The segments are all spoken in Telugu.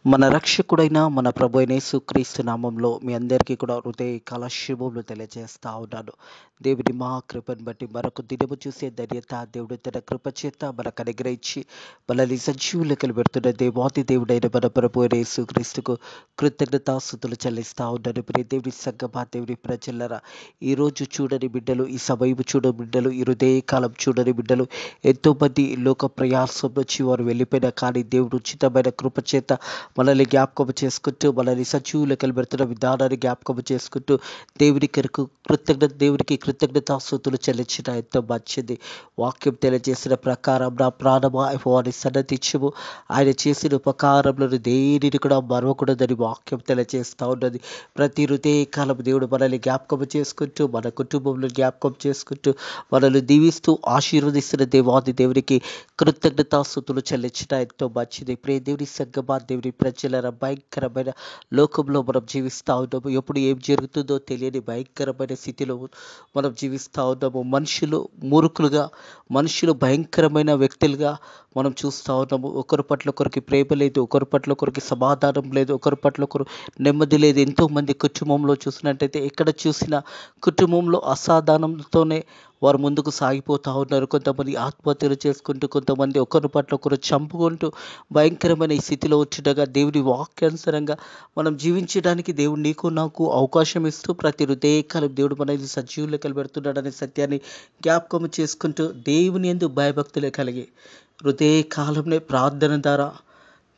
మన రక్షకుడైన మన ప్రభు అయిన యేసుక్రీస్తు నామంలో మీ అందరికీ కూడా హృదయకాల శుభములు తెలియజేస్తా ఉన్నాను. దేవుని మహాకృపను బట్టి మరొక దినము చూసే ధన్యత దేవుడు తన కృప చేత మనకు అనుగ్రహించి మనల్ని సజీవులకలు పెడుతున్న దేవాది దేవుడైన మన ప్రభు అయిన యేసుక్రీస్తుకు కృతజ్ఞతాస్తుతులు చెల్లిస్తా ఉన్నాను. ప్రియ దేవుని సంగమా, దేవుని ప్రజలరా, ఈరోజు చూడని బిడ్డలు, ఈ సమయం చూడని బిడ్డలు, ఈ హృదయకాలం చూడని బిడ్డలు ఎంతోమంది లోక ప్రయాసం నుంచి వారు వెళ్ళిపోయినా కానీ దేవుడు ఉచితమైన కృప చేత మనల్ని జ్ఞాపకం చేసుకుంటూ, మనల్ని సజీవులకు పెడుతున్న విధానాన్ని జ్ఞాపకం చేసుకుంటూ దేవునికి కృతజ్ఞతాస్తుతులు చెల్లించిన ఎంతో మంచిది. వాక్యం తెలియజేసిన ప్రకారం నా ప్రాణమా వారి సన్నతించము, ఆయన చేసిన ఉపకారములను దేనిని కూడా మరవకూడదని వాక్యం తెలియజేస్తూ ఉన్నది. ప్రతి హృదయకాలం దేవుడు మనల్ని జ్ఞాపకం చేసుకుంటూ, మన కుటుంబంలో జ్ఞాపకం చేసుకుంటూ, మనల్ని దీవిస్తూ ఆశీర్వదిస్తున్న దేవాది దేవునికి కృతజ్ఞతాస్తుతులు చెల్లించిన ఎంతో మంచిది. ప్రియ దేవుని సంగమా, దేవుని ప్రజల భయంకరమైన లోకంలో మనం జీవిస్తూ ఉన్నాము. ఎప్పుడు ఏం జరుగుతుందో తెలియని భయంకరమైన స్థితిలో మనం జీవిస్తూ ఉన్నాము. మనుషులు మూర్ఖులుగా, మనుషులు భయంకరమైన వ్యక్తులుగా మనం చూస్తూ ఉన్నాము. ఒకరి పట్ల ఒకరికి ప్రేమ లేదు, ఒకరి పట్ల ఒకరికి సమాధానం లేదు, ఒకరి పట్ల ఒకరు నెమ్మది లేదు. ఎంతోమంది కుటుంబంలో చూసినట్టయితే ఎక్కడ చూసినా కుటుంబంలో అసాధానంతోనే వారు ముందుకు సాగిపోతూ ఉన్నారు. కొంతమంది ఆత్మహత్యలు చేసుకుంటూ, కొంతమంది ఒకరి పట్ల ఒకరు చంపుకుంటూ భయంకరమైన ఈ స్థితిలో ఉంటుండగా దేవుని వాక్యానుసారంగా మనం జీవించడానికి దేవుడు నీకు నాకు అవకాశం ఇస్తూ ప్రతి హృదయకాలం దేవుడు మనల్ని సజీవులు పెడుతున్నాడనే సత్యాన్ని జ్ఞాపకం చేసుకుంటూ దేవుని యందు భయభక్తులే కలిగి హృదయకాలంలో ప్రార్థన ద్వారా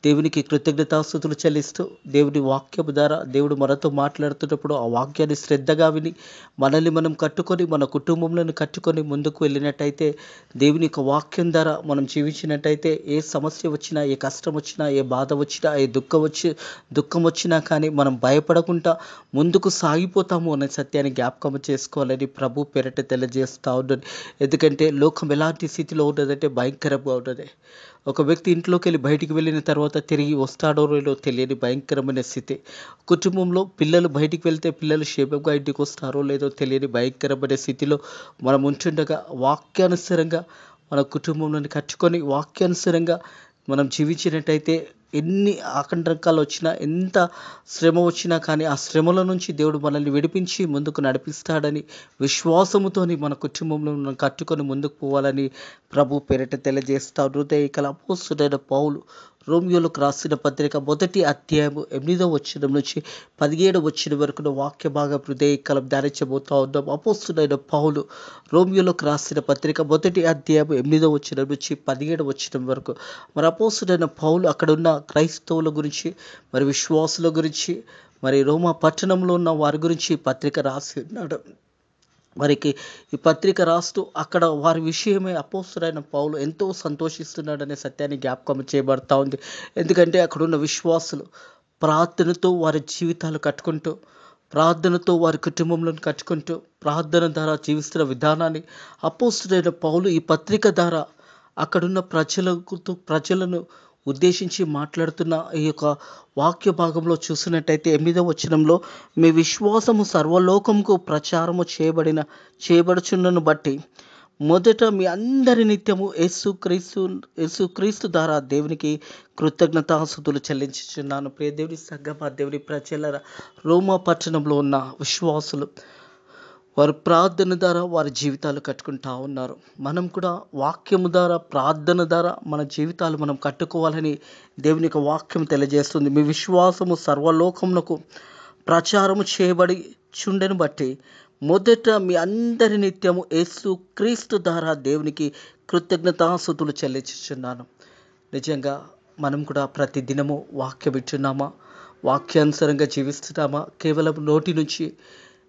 దేవునికి కృతజ్ఞతాస్తుతులు చెల్లిస్తూ, దేవుని వాక్యము ద్వారా దేవుడు మనతో మాట్లాడుతున్నప్పుడు ఆ వాక్యాన్ని శ్రద్ధగా విని మనల్ని మనం కట్టుకొని, మన కుటుంబంలో కట్టుకొని ముందుకు వెళ్ళినట్టయితే, దేవుని యొక్క వాక్యం ద్వారా మనం జీవించినట్టయితే ఏ సమస్య వచ్చినా, ఏ కష్టం వచ్చినా, ఏ బాధ వచ్చినా, ఏ దుఃఖం వచ్చినా కానీ మనం భయపడకుండా ముందుకు సాగిపోతాము అనే సత్యాన్ని జ్ఞాపకం చేసుకోవాలని ప్రభు పేరట తెలియజేస్తూ ఉన్నది. ఎందుకంటే లోకం ఎలాంటి స్థితిలో ఉన్నదంటే భయంకరంగా ఉన్నది. ఒక వ్యక్తి ఇంట్లోకి వెళ్ళి బయటికి వెళ్ళిన తర్వాత తిరిగి వస్తాడో లేదో తెలియని భయంకరమైన స్థితి. కుటుంబంలో పిల్లలు బయటికి వెళ్తే పిల్లలు క్షేమంగా ఇంటికి వస్తారో లేదో తెలియని భయంకరమైన స్థితిలో మనం ఉంటుండగా వాక్యానుసారంగా మన కుటుంబంలోని కట్టుకొని వాక్యానుసారంగా మనం జీవించినట్టయితే ఎన్ని ఆకంటకాలు వచ్చినా, ఎంత శ్రమ వచ్చినా కానీ ఆ శ్రమల నుంచి దేవుడు మనల్ని విడిపించి ముందుకు నడిపిస్తాడని విశ్వాసముతోని మన కుటుంబంలో మనం కట్టుకొని ముందుకు పోవాలని ప్రభు పేరిట తెలియజేస్తా. హృదయకల అపోస్తుడైన పౌలు రోమియోలకు రాసిన పత్రిక 1వ అధ్యాయము 8వ వచనం నుంచి 17వ వచనం వరకు వాక్య భాగం హృదయకలం ధ్యానించబోతా ఉన్నాం. అపోస్తుడైన పౌలు రోమియోలకు రాసిన పత్రిక 1వ అధ్యాయం 8వ వచనం నుంచి 17వ వచనం వరకు మరి అపోస్తుడైన పౌలు అక్కడ ఉన్న క్రైస్తవుల గురించి, మరి విశ్వాసుల గురించి, మరి రోమా పట్టణంలో ఉన్న వారి గురించి పత్రిక రాసి ఉన్నాడు. వారికి ఈ పత్రిక రాస్తూ అక్కడ వారి విషయమే అపోస్తుడైన పౌలు ఎంతో సంతోషిస్తున్నాడనే సత్యాన్ని జ్ఞాపకం చేయబడతా ఉంది. ఎందుకంటే అక్కడున్న విశ్వాసులు ప్రార్థనతో వారి జీవితాలు కట్టుకుంటూ, ప్రార్థనతో వారి కుటుంబంలో కట్టుకుంటూ, ప్రార్థన ద్వారా జీవిస్తున్న విధానాన్ని అపోస్తుడైన పౌలు ఈ పత్రిక ద్వారా అక్కడున్న ప్రజలను ఉద్దేశించి మాట్లాడుతున్న ఈ యొక్క వాక్య భాగంలో చూసినట్టయితే 8వ వచనంలో, మీ విశ్వాసము సర్వలోకంకు ప్రచారము చేయబడుచున్నను బట్టి మొదట మీ అందరి నిత్యము యేసుక్రీస్తు ద్వారా దేవునికి కృతజ్ఞతాస్తుతులు చెల్లించుచున్నాను. ప్రియ దేవుని సంగమా, దేవుని ప్రజల రోమా పట్టణంలో ఉన్న విశ్వాసులు వారు ప్రార్థన ద్వారా వారి జీవితాలు కట్టుకుంటా ఉన్నారు. మనం కూడా వాక్యము ద్వారా, ప్రార్థన ద్వారా మన జీవితాలు మనం కట్టుకోవాలని దేవుని యొక్క వాక్యం తెలియజేస్తుంది. మీ విశ్వాసము సర్వలోకమునకు ప్రచారము చేయబడి చుండెను బట్టి మొదట మీ అందరి నిత్యము యేసుక్రీస్తు ద్వారా దేవునికి కృతజ్ఞతాస్తుతులు చెల్లించుచున్నాను. నిజంగా మనం కూడా ప్రతి దినము వాక్యం వింటున్నామా? వాక్యానుసారంగా జీవిస్తున్నామా? కేవలం నోటి నుంచి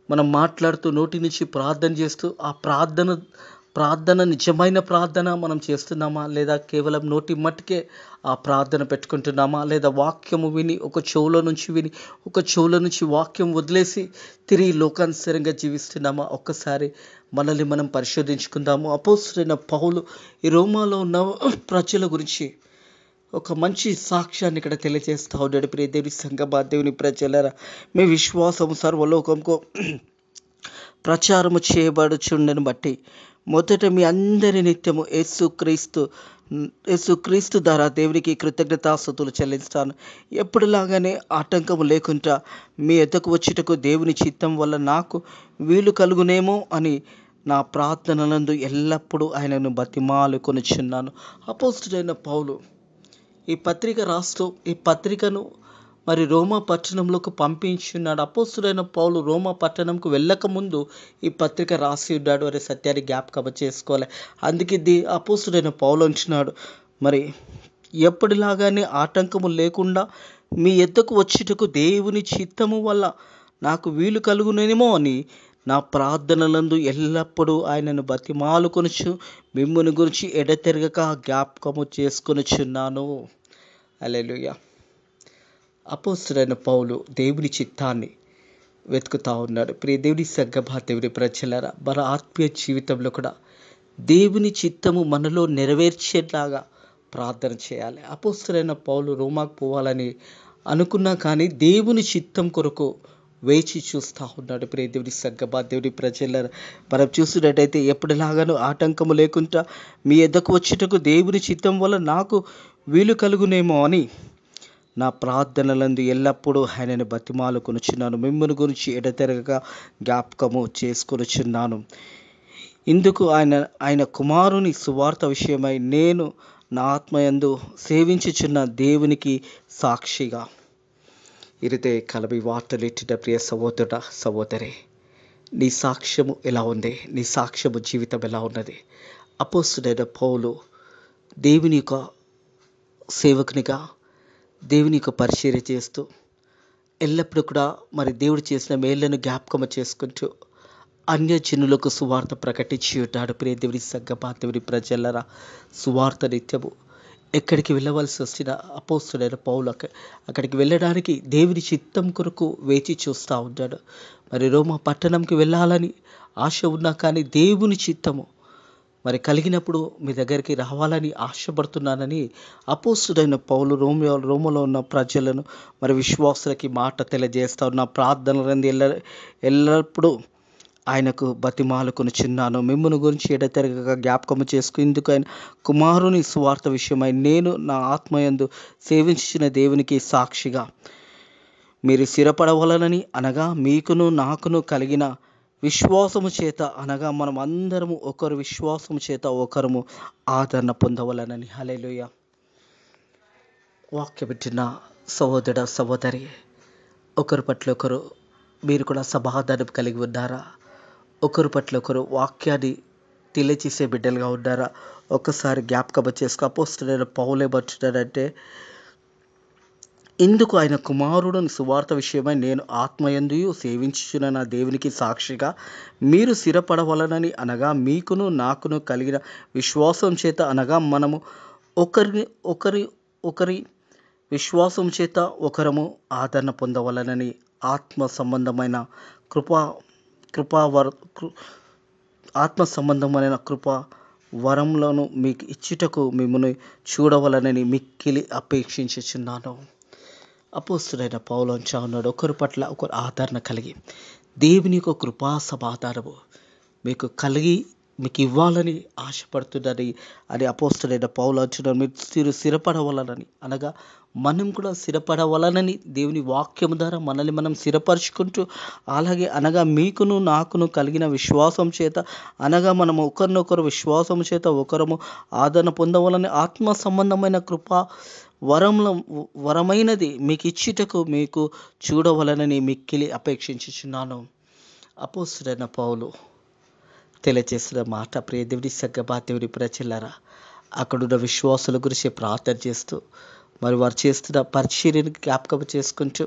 మనం మాట్లాడుతూ, నోటి నుంచి ప్రార్థన చేస్తూ, ఆ ప్రార్థన నిజమైన ప్రార్థన మనం చేస్తున్నామా? లేదా కేవలం నోటి మట్టుకే ఆ ప్రార్థన పెట్టుకుంటున్నామా? లేదా వాక్యము విని ఒక చెవులో నుంచి వాక్యం వదిలేసి తిరిగి లోకానుసారంగా జీవిస్తున్నామా? ఒక్కసారి మనల్ని మనం పరిశోధించుకుందాము. అపోస్తుడైన పౌలు ఈ రోమాలో ఉన్న ప్రజల గురించి ఒక మంచి సాక్ష్యాన్ని ఇక్కడ తెలియజేస్తా ఉన్నాడు. ప్రియ దేవుని సంగమా, దేవుని ప్రజలరా, మీ విశ్వాసము సర్వలోకంకు ప్రచారము చేయబడుచుండను బట్టి మొదట మీ అందరి నిత్యము యేసుక్రీస్తు యేసుక్రీస్తు ద్వారా దేవునికి కృతజ్ఞతాస్తుతులు చెల్లిస్తాను. ఎప్పుడులాగానే ఆటంకము లేకుండా మీ ఎద్దకు వచ్చుటకు దేవుని చిత్తం వల్ల నాకు వీలు కలుగునేమో అని నా ప్రార్థనలందు ఎల్లప్పుడూ ఆయనను బతిమాలుకొనుచున్నాను. అపోస్తుడైన పౌలు ఈ పత్రిక రాస్తూ ఈ పత్రికను మరి రోమా పట్టణంలోకి పంపించున్నాడు. అపోస్తుడైన పౌలు రోమా పట్టణంకు వెళ్ళక ముందు ఈ పత్రిక రాసి ఉన్నాడు అనే సత్యాన్ని జ్ఞాపకం చేసుకోవాలి. అందుకే అపోస్తుడైన పౌలు అంటున్నాడు, మరి ఎప్పటిలాగానే ఆటంకము లేకుండా మీ ఎద్దకు వచ్చుటకు దేవుని చిత్తము వల్ల నాకు వీలు కలుగునేమో అని నా ప్రార్థనలందు ఎల్లప్పుడూ ఆయనను బతిమాలుకొనుచు మిమ్ముని గురించి ఎడతెరగక జ్ఞాపకము చేసుకొనుచున్నాను. హల్లెలూయా. అపోస్తుడైన పౌలు దేవుని చిత్తాన్ని వెతుకుతా ఉన్నాడు. ప్రియ దేవుని సంగమా, దేవుని ప్రజలారా, మన ఆత్మీయ జీవితంలో కూడా దేవుని చిత్తము మనలో నెరవేర్చేలాగా ప్రార్థన చేయాలి. అపోస్తుడైన పౌలు రోమాకు పోవాలని అనుకున్నా కానీ దేవుని చిత్తం కొరకు వేచి చూస్తూ ఉన్నాడు. ప్రియ దేవుని సంగమా, దేవుని ప్రజలారా, మనం చూసినట్టయితే ఎప్పటిలాగానూ ఆటంకము లేకుండా మీ ఎద్దకు వచ్చుటకు దేవుని చిత్తం వల్ల నాకు వీలు కలుగునేమో అని నా ప్రార్థనలందు ఎల్లప్పుడూ ఆయనను బతిమాలుకొనుచున్నాను. మిమ్ముని గురించి ఎడతెరగక జ్ఞాపకము చేసుకొనుచున్నాను. ఇందుకు ఆయన కుమారుని సువార్త విషయమై నేను నా ఆత్మయందు సేవించుచున్న దేవునికి సాక్షిగా. ఇరితే కలవి వార్తలెట్టిన ప్రియ సహోదరుడా, సహోదరి, నీ సాక్ష్యము ఎలా ఉంది? నీ సాక్ష్యము జీవితం ఎలా ఉన్నది? అపోస్తుడైన పౌలు దేవుని యొక్క సేవకునిగా దేవుని యొక్క పరిచర్య చేస్తూ ఎల్లప్పుడూ కూడా మరి దేవుడు చేసిన మేళ్లను జ్ఞాపకము చేసుకుంటూ అన్యజనులకు సువార్త ప్రకటించి ఉంటాడు. ప్రియ దేవుని సంగమా, దేవుని ప్రజలరా, సువార్త నిత్యము ఎక్కడికి వెళ్ళవలసి వచ్చిన అపోస్తుడైన పౌలు అక్కడికి వెళ్ళడానికి దేవుని చిత్తం కొరకు వేచి చూస్తూ ఉంటాడు. మరి రోమా పట్టణంకి వెళ్ళాలని ఆశ ఉన్నా కానీ దేవుని చిత్తము మరి కలిగినప్పుడు మీ దగ్గరికి రావాలని ఆశపడుతున్నానని అపోస్తుడైన పౌలు రోమలో ఉన్న ప్రజలను మరి విశ్వాసులకి మాట తెలియజేస్తా ఉన్న ప్రార్థనలందు ఎల్లప్పుడూ ఆయనకు బతిమాలుకొనుచున్నాను. మిమ్మును గురించి ఎడతెరగక జ్ఞాపకము చేసుకుందుకు ఆయన కుమారుని సువార్త విషయమై నేను నా ఆత్మయందు సేవించిన దేవునికి సాక్షిగా మీరు స్థిరపడవలనని, అనగా మీకును నాకును కలిగిన విశ్వాసము చేత, అనగా మనం అందరము ఒకరు విశ్వాసము చేత ఒకరము ఆదరణ పొందవలనని. హల్లెలూయా. వాక్యం వింటున్న సహోదర, సహోదరి, ఒకరి పట్ల ఒకరు మీరు కూడా సమాధానం కలిగి ఉన్నారా? ఒకరి పట్ల ఒకరు వాక్యాన్ని తెలియచేసే బిడ్డలుగా ఉన్నారా? ఒక్కసారి జ్ఞాపకం చేసుకో. అపోస్తుడైన పౌలు ఏమంటున్నాడంటే, ఇందుకు ఆయన కుమారుడుని సువార్త విషయమై నేను ఆత్మయందు సేవించుచున్న నా దేవునికి సాక్షిగా మీరు స్థిరపడవలనని, అనగా మీకును నాకును కలిగిన విశ్వాసం చేత, అనగా మనము ఒకరి విశ్వాసం చేత ఒకరము ఆదరణ పొందవలనని, ఆత్మ సంబంధమైన కృపా వరములను మీకు ఇచ్చుటకు మిమ్మల్ని చూడవలనని మిక్కిలి అపేక్షించుచున్నాను. అపోస్తుడైన పౌలు అంటా ఉన్నాడు, ఒకరి పట్ల ఒకరు ఆదరణ కలిగి దేవుని యొక్క కృపా సమాధానము మీకు కలిగి మీకు ఇవ్వాలని ఆశపడుతున్నది అని అపోస్తుడైన పౌలు అంటున్నాడు. మీరు స్థిరపడవలనని, అనగా మనం కూడా స్థిరపడవలనని దేవుని వాక్యం ద్వారా మనల్ని మనం స్థిరపరుచుకుంటూ, అలాగే అనగా మీకును నాకును కలిగిన విశ్వాసం చేత, అనగా మనము ఒకరినొకరు విశ్వాసం చేత ఒకరము ఆదరణ పొందవలని, ఆత్మ సంబంధమైన కృపా వరమైనది మీకు ఇచ్చుటకు మీకు చూడవలనని మిక్కిలి అపేక్షించుచున్నాను. అపోస్తుడైన పౌలు తెలియజేసిన మాట, ప్రియ దేవుని సంగమా, దేవుని ప్రజలారా, అక్కడున్న విశ్వాసుల గురించి ప్రార్థన చేస్తూ మరి వారు చేస్తున్న పరిచర్యను జ్ఞాపకం చేసుకుంటూ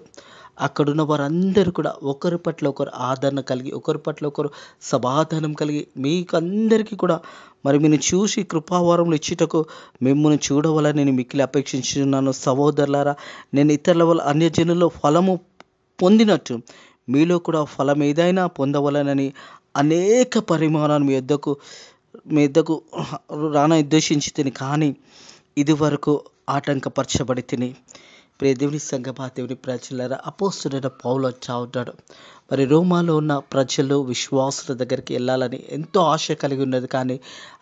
అక్కడున్న వారందరూ కూడా ఒకరి పట్ల ఒకరు ఆదరణ కలిగి ఒకరి పట్ల ఒకరు సమాధానం కలిగి మీకు అందరికీ కూడా మరి మీరు చూసి కృపావరములు ఇచ్చుటకు మిమ్మల్ని చూడవలని నేను మిక్కిలి అపేక్షించున్నాను. సహోదరులారా, నేను ఇతరుల వల్ల అన్యజనుల్లో ఫలము పొందినట్టు మీలో కూడా ఫలం ఏదైనా పొందవలనని అనేక పరిమాణాలు మీ యొద్దకు రాన ఉద్దేశించి తిని, కానీ ఇది వరకు ఆటంకపరచబడి తిని ప్రియ దేవుని సంగమా, దేవుని ప్రజలారా, అపోస్తుడైన పౌలు అంటా ఉన్నాడు, మరి రోమాలో ఉన్న ప్రజలు విశ్వాసుల దగ్గరికి వెళ్ళాలని ఎంతో ఆశ కలిగి ఉన్నది. కానీ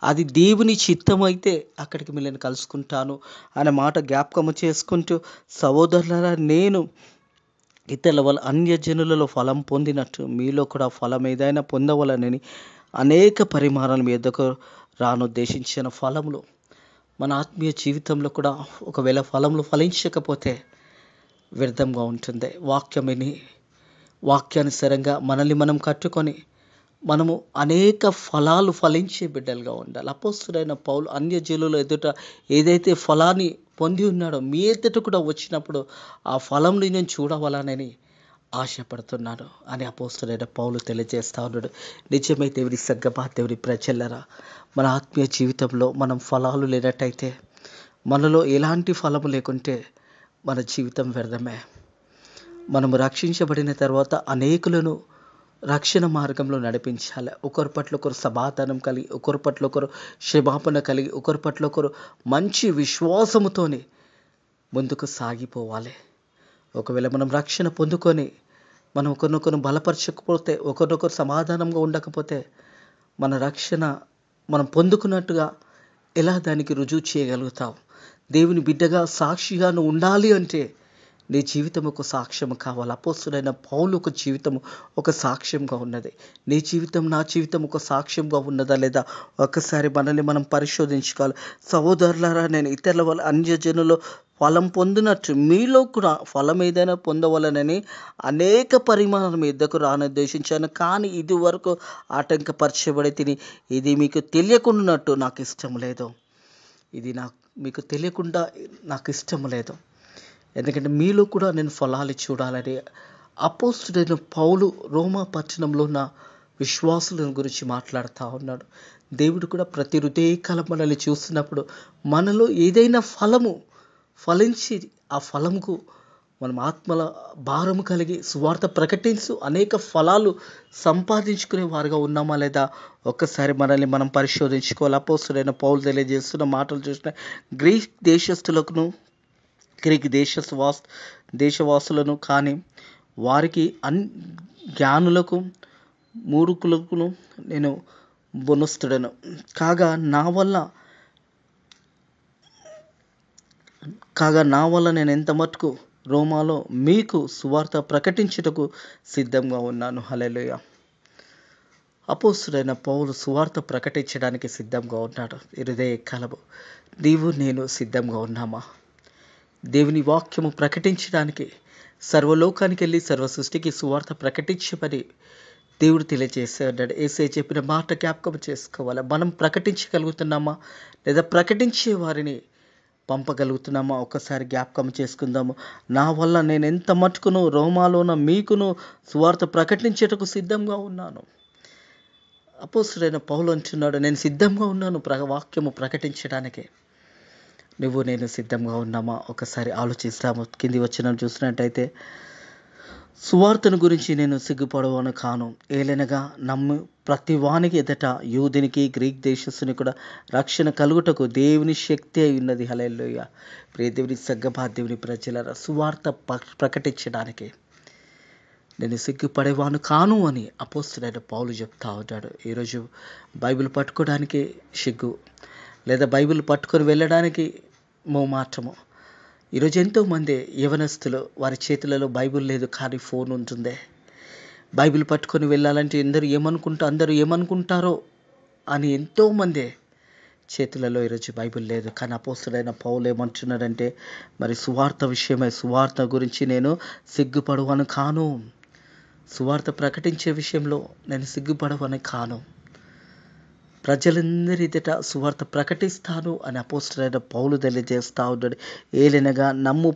అది దేవుని చిత్తం అయితే అక్కడికి మిమ్మల్ని కలుసుకుంటాను అనే మాట జ్ఞాపకము చేసుకుంటూ, సహోదరులారా, నేను ఇతరుల వల్ల అన్యజనులలో ఫలం పొందినట్టు మీలో కూడా ఫలం ఏదైనా పొందవలనని అనేక పరిమాణాల మీదకు రానుద్దేశించిన ఫలములు మన ఆత్మీయ జీవితంలో కూడా ఒకవేళ ఫలములు ఫలించకపోతే వ్యర్థంగా ఉంటుంది. వాక్యానుసారంగా మనల్ని మనం కట్టుకొని మనము అనేక ఫలాలు ఫలించే బిడ్డలుగా ఉండాలి. అపోస్తుడైన పౌలు అన్యజనుల ఎదుట ఏదైతే ఫలాన్ని పొంది ఉన్నాడో మీ ఎదుట కూడా వచ్చినప్పుడు ఆ ఫలంని నేను చూడవాలనని ఆశపడుతున్నాను అని అపోస్తుడైన పౌలు తెలియజేస్తా ఉన్నాడు. నిజమే దేవుని సంగమా, దేవుని ప్రజలరా, మన ఆత్మీయ జీవితంలో మనం ఫలాలు లేనట్టయితే, మనలో ఎలాంటి ఫలము లేకుంటే మన జీవితం వ్యర్థమే. మనము రక్షించబడిన తర్వాత అనేకులను రక్షణ మార్గంలో నడిపించాలి. ఒకరి పట్ల ఒకరు సమాధానం కలిగి, ఒకరి పట్ల ఒకరు క్షమాపణ కలిగి, ఒకరి పట్ల ఒకరు మంచి విశ్వాసముతోని ముందుకు సాగిపోవాలి. ఒకవేళ మనం రక్షణ పొందుకొని మనం ఒకరినొకరు బలపరచకపోతే, ఒకరినొకరు సమాధానంగా ఉండకపోతే మన రక్షణ మనం పొందుకున్నట్టుగా ఎలా దానికి రుజువు చేయగలుగుతాం? దేవుని బిడ్డగా సాక్షిగా నువ్వు ఉండాలి అంటే నీ జీవితం ఒక సాక్ష్యం కావాలి. అపోస్తుడైన పౌలు ఒక జీవితం ఒక సాక్ష్యంగా ఉన్నది. నీ జీవితం, నా జీవితం ఒక సాక్ష్యంగా ఉన్నదా లేదా ఒక్కసారి మనల్ని మనం పరిశోధించుకోవాలి. సహోదరులారా, నేను ఇతరుల వల్ల అన్యజనులు ఫలం పొందినట్టు మీలో కూడా ఫలం ఏదైనా పొందవలనని అనేక పరిమాణాల మీదకు రానుద్దేశించాను. కానీ ఇది వరకు ఆటంకపరచబడి తిని ఇది మీకు తెలియకున్నట్టు నాకు ఇష్టం లేదు. ఇది మీకు తెలియకుండా నాకు ఇష్టం లేదు. ఎందుకంటే మీలో కూడా నేను ఫలాలు చూడాలని అపోస్తుడైన పౌలు రోమా పట్టణంలో ఉన్న విశ్వాసుల గురించి మాట్లాడుతూ ఉన్నాడు. దేవుడు కూడా ప్రతి హృదయకాలం మనల్ని చూస్తున్నప్పుడు మనలో ఏదైనా ఫలము ఫలించి ఆ ఫలముకు మనం ఆత్మల భారము కలిగి సువార్త ప్రకటించు అనేక ఫలాలు సంపాదించుకునే వారుగా ఉన్నామా లేదా ఒక్కసారి మనల్ని మనం పరిశోధించుకోవాలి. అపోస్తుడైన పౌలు తెలియజేస్తున్న మాటలు చూసిన గ్రీక్ దేశవాసులను కానీ వారికి జ్ఞానులకు మూర్ఖులకును నేను బొనస్తుడను కాగా నా వల్ల నేను ఎంత మటుకు రోమాలో మీకు సువార్త ప్రకటించుటకు సిద్ధంగా ఉన్నాను. హల్లెలూయా. అపోస్తుడైన పౌలు సువార్త ప్రకటించడానికి సిద్ధంగా ఉన్నాడు. హృదయ కాలము నీవు నేను సిద్ధంగా ఉన్నామా? దేవుని వాక్యము ప్రకటించడానికి సర్వలోకానికి వెళ్ళి సర్వ సృష్టికి సువార్త ప్రకటించమని దేవుడు తెలియజేశాడు. యేసయ్య చెప్పిన మాట జ్ఞాపకం చేసుకోవాలి. మనం ప్రకటించగలుగుతున్నామా లేదా ప్రకటించే వారిని పంపగలుగుతున్నామా? ఒకసారి జ్ఞాపకం చేసుకుందాము. నా వల్ల నేను ఎంత మటుకును రోమాలోన మీకును సువార్త ప్రకటించేటకు సిద్ధంగా ఉన్నాను. అపోస్తుడైన పౌలు అంటున్నాడు, నేను సిద్ధంగా ఉన్నాను వాక్యము ప్రకటించడానికి. నువ్వు నేను సిద్ధంగా ఉన్నామా? ఒకసారి ఆలోచిస్తాము. కింది వచనం చూసినట్టయితే, సువార్తను గురించి నేను సిగ్గుపడవను కాను, ఏలనగా నమ్ము ప్రతి వానికి ఎదుట యూదునికి గ్రీక్ దేశస్థుని కూడా రక్షణ కలుగుటకు దేవుని శక్తి అయి ఉన్నది. హల్లెలూయా. ప్రియ దేవుని సంగమా, దేవుని ప్రజలారా, సువార్త ప్రకటించడానికి నేను సిగ్గుపడేవాను కాను అని అపోస్తుడైన పౌలు చెప్తా ఉంటాడు. ఈరోజు బైబిల్ పట్టుకోవడానికి సిగ్గు, లేదా బైబిల్ పట్టుకొని వెళ్ళడానికి మోమాటము. ఈరోజు ఎంతోమంది యవనస్తులు వారి చేతులలో బైబిల్ లేదు కానీ ఫోన్ ఉంటుంది. బైబిల్ పట్టుకొని వెళ్ళాలంటే అందరూ ఏమనుకుంటారో అని ఎంతోమంది చేతులలో ఈరోజు బైబిల్ లేదు. కానీ అపోస్తుడైన పౌలు ఏమంటున్నాడంటే, మరి సువార్త గురించి నేను సిగ్గుపడవను కాను, సువార్త ప్రకటించే విషయంలో నేను సిగ్గుపడవని కాను, ప్రజలందరి ఎదుట సువార్త ప్రకటిస్తాను అని అపోస్తుడైన పౌలు తెలియజేస్తూ ఉన్నాడు. ఏలెనగా నమ్ము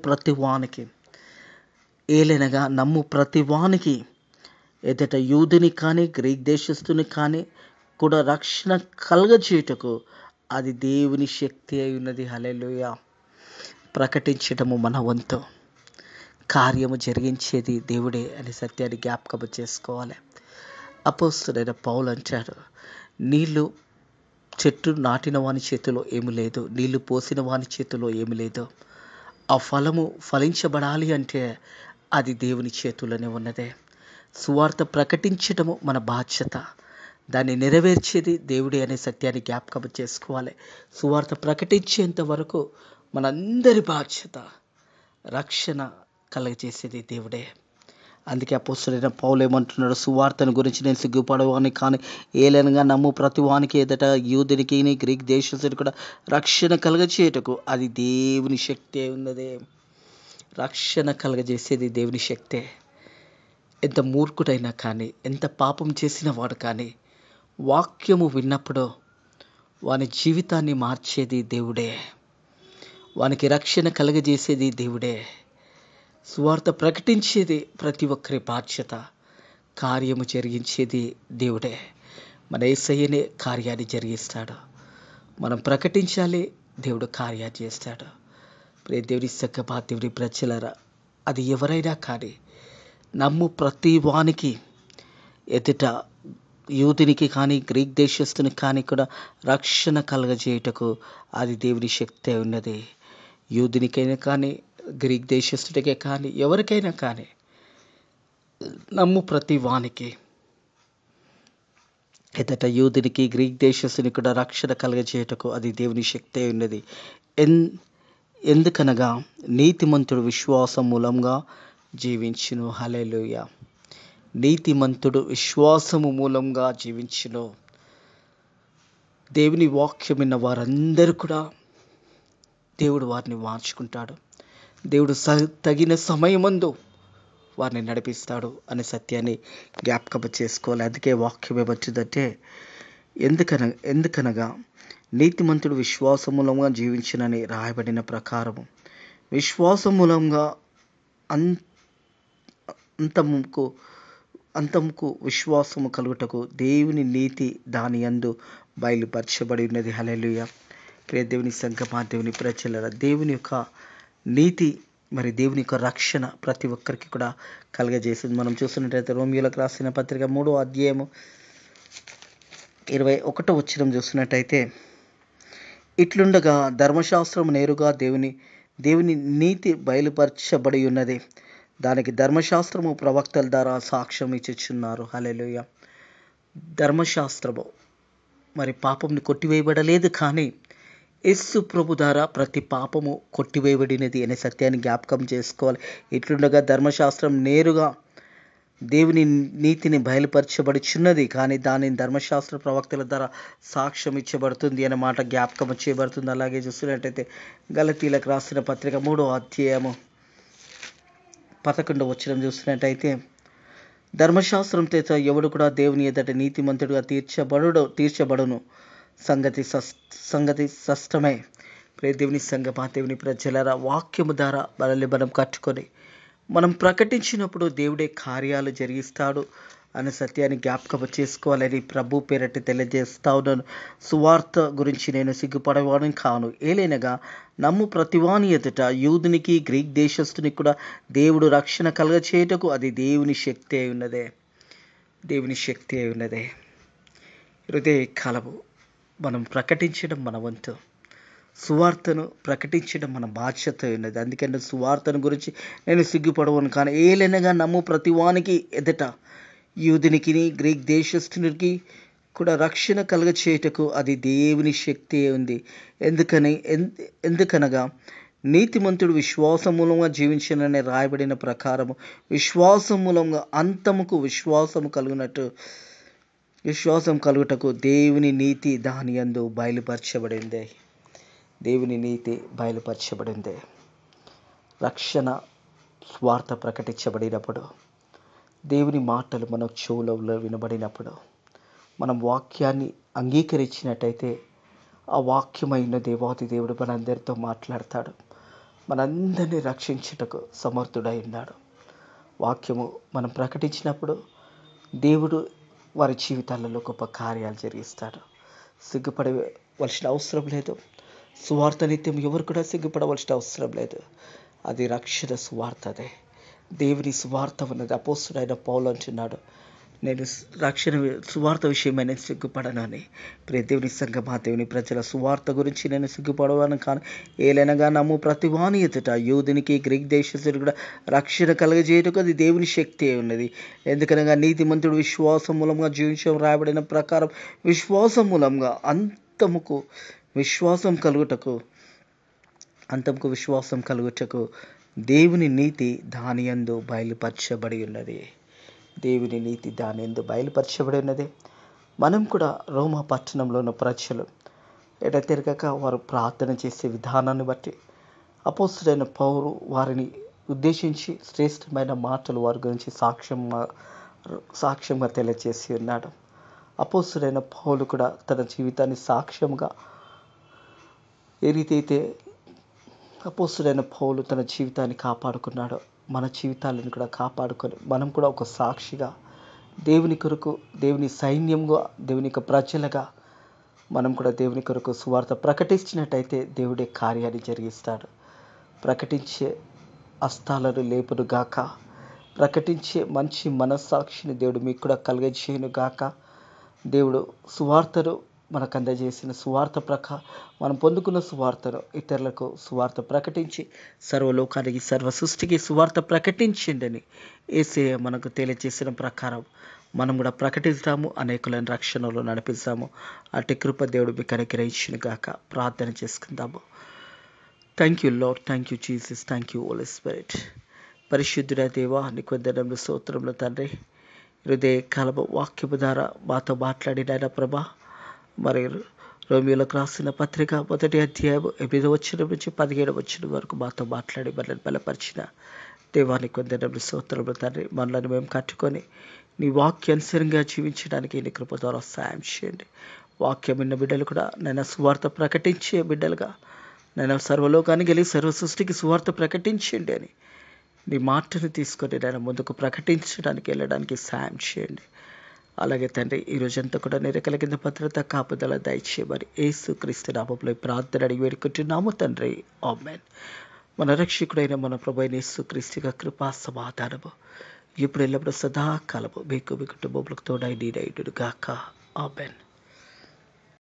ప్రతి వానికి ఎదుట యూదుని కానీ గ్రీక్ దేశస్థుని కానీ కూడా రక్షణ కలగజేయుటకు అది దేవుని శక్తి అయి ఉన్నది. హల్లెలూయా. ప్రకటించటము మన వంతు, కార్యము జరిగించేది దేవుడే అనే సత్యాన్ని జ్ఞాపకం చేసుకోవాలి. అపోస్తుడైన పౌలు అంటాడు, చెట్టు నాటిన వాని చేతిలో ఏమి లేదు, నీళ్లు పోసిన వాని చేతిలో ఏమి లేదు, ఆ ఫలము ఫలించబడాలి అంటే అది దేవుని చేతుల్లోనే ఉన్నదే. సువార్త ప్రకటించటము మన బాధ్యత. దాన్ని నెరవేర్చేది దేవుడే అనే సత్యాన్ని జ్ఞాపకం చేసుకోవాలి. సువార్త ప్రకటించేంత వరకు మనందరి బాధ్యత. రక్షణ కలగజేసేది దేవుడే. అందుకే అపోస్తలుడైన పౌలు ఏమంటున్నాడు, సువార్తను గురించి నేను సిగ్గుపడవాని కానీ ఏలనగా నమ్ము ప్రతి వానికి ఎదుట యూదునికి గ్రీక్ దేశస్తునికి కూడా రక్షణ కలగచేయటకు అది దేవుని శక్తే ఉన్నదే. రక్షణ కలగజేసేది దేవుని శక్తే. ఎంత మూర్ఖుడైనా కానీ, ఎంత పాపం చేసిన వాడు కానీ వాక్యము విన్నప్పుడు వాని జీవితాన్ని మార్చేది దేవుడే. వానికి రక్షణ కలగజేసేది దేవుడే. సువార్త ప్రకటించేది ప్రతి ఒక్కరి బాధ్యత. కార్యము జరిగించేది దేవుడే. మన యేసయ్యనే కార్యాన్ని జరిగిస్తాడు. మనం ప్రకటించాలి, దేవుడు కార్యాలు చేస్తాడు. దేవుని సంగమా, దేవుని ప్రజలారా, అది ఎవరైనా కానీ నమ్ము ప్రతి వానికి ఎదుట యూదునికి కానీ గ్రీక్ దేశస్తునికి కానీ కూడా రక్షణ కలగజేయుటకు అది దేవుని శక్తే ఉన్నది. యూదునికైనా కానీ గ్రీక్ దేశస్తుడికే కానీ ఎవరికైనా కానీ నమ్ము ప్రతి వానికి ఎదుట యూదునికి గ్రీక్ దేశస్తునికి కూడా రక్షణ కలగజేయుటకు అది దేవుని శక్తే ఉన్నది. ఎందుకనగా నీతిమంతుడు విశ్వాసం మూలంగా జీవించును. హల్లెలూయా. నీతిమంతుడు విశ్వాసము మూలంగా జీవించును. దేవుని వాక్యం విన్న వారందరూ కూడా దేవుడు వారిని మార్చుకుంటాడు. దేవుడు తగిన సమయమందు వారిని నడిపిస్తాడు అనే సత్యాన్ని జ్ఞాపకం చేసుకోవాలి. అందుకే వాక్యం ఏమొచ్చిందంటే, ఎందుకనగా నీతిమంతుడు విశ్వాసం మూలంగా జీవించునని రాయబడిన ప్రకారము విశ్వాసం మూలంగా అంతముకు విశ్వాసము కలుగుటకు దేవుని నీతి దాని యందు బయలుపరచబడి ఉన్నది. హల్లెలూయా. ప్రియ దేవుని సంగమా, దేవుని ప్రజలారా, దేవుని యొక్క నీతి మరి దేవుని యొక్క రక్షణ ప్రతి ఒక్కరికి కూడా కలగజేసింది. మనం చూస్తున్నట్టయితే రోమియోలకు రాసిన పత్రిక 3వ అధ్యాయము 21వ వచనం చూస్తున్నట్టయితే, ఇట్లుండగా ధర్మశాస్త్రం నేరుగా దేవుని నీతి బయలుపరచబడి ఉన్నది. దానికి ధర్మశాస్త్రము ప్రవక్తల ద్వారా సాక్ష్యం ఇచ్చుచున్నారు. హల్లెలూయా. ధర్మశాస్త్రము మరి పాపంని కొట్టివేయబడలేదు, కానీ యేసు ప్రభు ద్వారా ప్రతి పాపము కొట్టివేయబడినది అనే సత్యాన్ని జ్ఞాపకం చేసుకోవాలి. ఇట్లుండగా ధర్మశాస్త్రం నేరుగా దేవుని నీతిని బయలుపరచబడుచున్నది, కానీ దానిని ధర్మశాస్త్ర ప్రవక్తల ద్వారా సాక్ష్యం ఇచ్చబడుతుంది అనే మాట జ్ఞాపకం చేయబడుతుంది. అలాగే చూస్తున్నట్టయితే గలతీలకు రాసిన పత్రిక 3వ అధ్యాయము 11వ వచనం చూస్తున్నట్టయితే, ధర్మశాస్త్రం చేత ఎవడు కూడా దేవుని ఎదుట నీతిమంతుడుగా తీర్చబడును సంగతి స్పష్టమే. దేవుని సంగమా, దేవుని ప్రజలారా, వాక్యము ద్వారా మనల్ని మనం కట్టుకొని మనం ప్రకటించినప్పుడు దేవుడే కార్యాలు జరిగిస్తాడు అనే సత్యాన్ని జ్ఞాపకం చేసుకోవాలని ప్రభు పేరటి తెలియజేస్తా ఉన్నాను. సువార్త గురించి నేను సిగ్గుపడేవాడిని కాను. ఏలైనగా నమ్ము ప్రతివాని ఎదుట యూదునికి గ్రీక్ దేశస్తునికి కూడా దేవుడు రక్షణ కలగచేయుటకు అది దేవుని శక్తి అయి ఉన్నదే. దేవుని శక్తి అయి ఉన్నదే. హృదయ కాలము మనం ప్రకటించడం మన వంతు. సువార్తను ప్రకటించడం మన బాధ్యత ఉన్నది. అందుకని సువార్తను గురించి నేను సిగ్గుపడవను కానీ ఏలైనగా నమ్ము ప్రతివానికి ఎదుట యూదునికి గ్రీక్ దేశస్తునికి కూడా రక్షణ కలగచేయుటకు అది దేవుని శక్తి ఉంది. ఎందుకనగా నీతిమంతుడు విశ్వాసం మూలంగా జీవించనని రాయబడిన ప్రకారము విశ్వాసం మూలంగా అంతముకు విశ్వాసం కలుగుటకు దేవుని నీతి దాని యందు బయలుపరచబడింది. దేవుని నీతి బయలుపరచబడింది. రక్షణ స్వార్థ ప్రకటించబడినప్పుడు, దేవుని మాటలు మన చెవులలో వినబడినప్పుడు, మనం వాక్యాన్ని అంగీకరించినట్టయితే ఆ వాక్యమైన దేవాది దేవుడు మనందరితో మాట్లాడతాడు. మనందరినీ రక్షించుటకు సమర్థుడై ఉన్నాడు. వాక్యము మనం ప్రకటించినప్పుడు దేవుడు వారి జీవితాలలో గొప్ప కార్యాలు జరిగిస్తాడు. సిగ్గుపడవలసిన అవసరం లేదు. సువార్త నిత్యం ఎవరు కూడా సిగ్గుపడవలసిన అవసరం లేదు. అది రక్షణ సువార్త. అదే దేవుని సువార్త ఉన్నది. అపోస్తలుడైన పౌలు అంటున్నాడు, నేను రక్షణ సువార్త విషయమై నేను సిగ్గుపడను అని. ప్రియ దేవుని సంగమా, దేవుని ప్రజల సువార్త గురించి నేను సిగ్గుపడవను కాను. ఏలైనగా నమ్ము ప్రతివాని ఎదుట యూదునికి గ్రీక్ దేశస్థుడికి కూడా రక్షణ కలుగజేయుటకు అది దేవుని శక్తి అయి ఉన్నది. ఎందుకనగా నీతిమంతుడు విశ్వాసం మూలంగా జీవించడం రాయబడిన ప్రకారం విశ్వాసం మూలంగా అంతముకు విశ్వాసం కలుగుటకు దేవుని నీతి దాని యందు బయలుపరచబడి ఉన్నది. దేవుని నీతి దాని యందు బయలుపరచబడి ఉన్నది. మనం కూడా రోమా పట్టణంలో ఉన్న ప్రజలు ఎడతెరగక వారు ప్రార్థన చేసే విధానాన్ని బట్టి అపోస్తలుడైన పౌలు వారిని ఉద్దేశించి శ్రేష్టమైన మాటలు వారి గురించి సాక్ష్యంగా తెలియజేసి ఉన్నాడు. అపోస్తలుడైన పౌలు కూడా తన జీవితాన్ని సాక్ష్యంగా ఏ రీతి అయితే అపోస్తలుడైన పౌలు తన జీవితాన్ని కాపాడుకున్నాడో మన జీవితాలను కూడా కాపాడుకొని మనం కూడా ఒక సాక్షిగా దేవుని కొరకు, దేవుని సైన్యంగా, దేవుని యొక్క ప్రజలుగా మనం కూడా దేవుని కొరకు సువార్త ప్రకటించినట్టయితే దేవుడే కార్యాన్ని జరిగిస్తాడు. ప్రకటించే హస్తాలను లేపును గాక, ప్రకటించే మంచి మనస్సాక్షిని దేవుడు మీకు కూడా కలుగజేయును గాక. దేవుడు సువార్తను మనకు అందజేసిన సువార్త మనం పొందుకున్న సువార్తను ఇతరులకు సువార్త ప్రకటించి సర్వలోకానికి, సర్వ సృష్టికి సువార్త ప్రకటించిండని యేసయ్య మనకు తెలియజేసిన ప్రకారం మనం కూడా ప్రకటిస్తాము, అనేకులను రక్షణలో నడిపిస్తాము. అట్టి కృప దేవుడు మీకు అనుగ్రహించును గాక. ప్రార్థన చేసుకుందాము. Thank you Lord, thank you Jesus, thank you holy spirit. పరిశుద్ధుడ దేవా, నీకు వందనములు, స్తోత్రములు తండ్రి. హృదయ కాలము వాక్యము ద్వారా మాతో మాట్లాడిన ప్రభా, మరి రోమియోలకు రాసిన పత్రిక 1వ అధ్యాయం 8వ వచనం నుంచి 17వ వచనం వరకు మాతో మాట్లాడి మనల్ని బలపరిచిన దేవానికి వందనములు, స్తోత్రములు తండ్రి. మనల్ని మేము కట్టుకొని నీ వాక్యానుసారంగా జీవించడానికి నీ కృప ద్వారా సాయం చేయండి. వాక్యం విన్న బిడ్డలు కూడా నేను సువార్త ప్రకటించే బిడ్డలుగా నేను సర్వలోకానికి వెళ్ళి సర్వ సృష్టికి సువార్త ప్రకటించండి అని నీ మాటను తీసుకొని నేను ముందుకు ప్రకటించడానికి వెళ్ళడానికి సాయం చేయండి. అలాగే తండ్రి, ఈ రోజంతా కూడా నీ రెక్కల కింద భద్రత, కాపుదల దయచేయమని యేసుక్రీస్తు నామములో ప్రార్థన అడిగి వేడుకుంటున్నాము తండ్రి. ఆమేన్. మన రక్షకుడైన మన ప్రభువైన యేసుక్రీస్తు కృపా సమాధానము ఇప్పుడు ఎల్లప్పుడూ సదాకాలము మీకు మీ కుటుంబములకు తోడై నీడైయును గాక. ఆమేన్.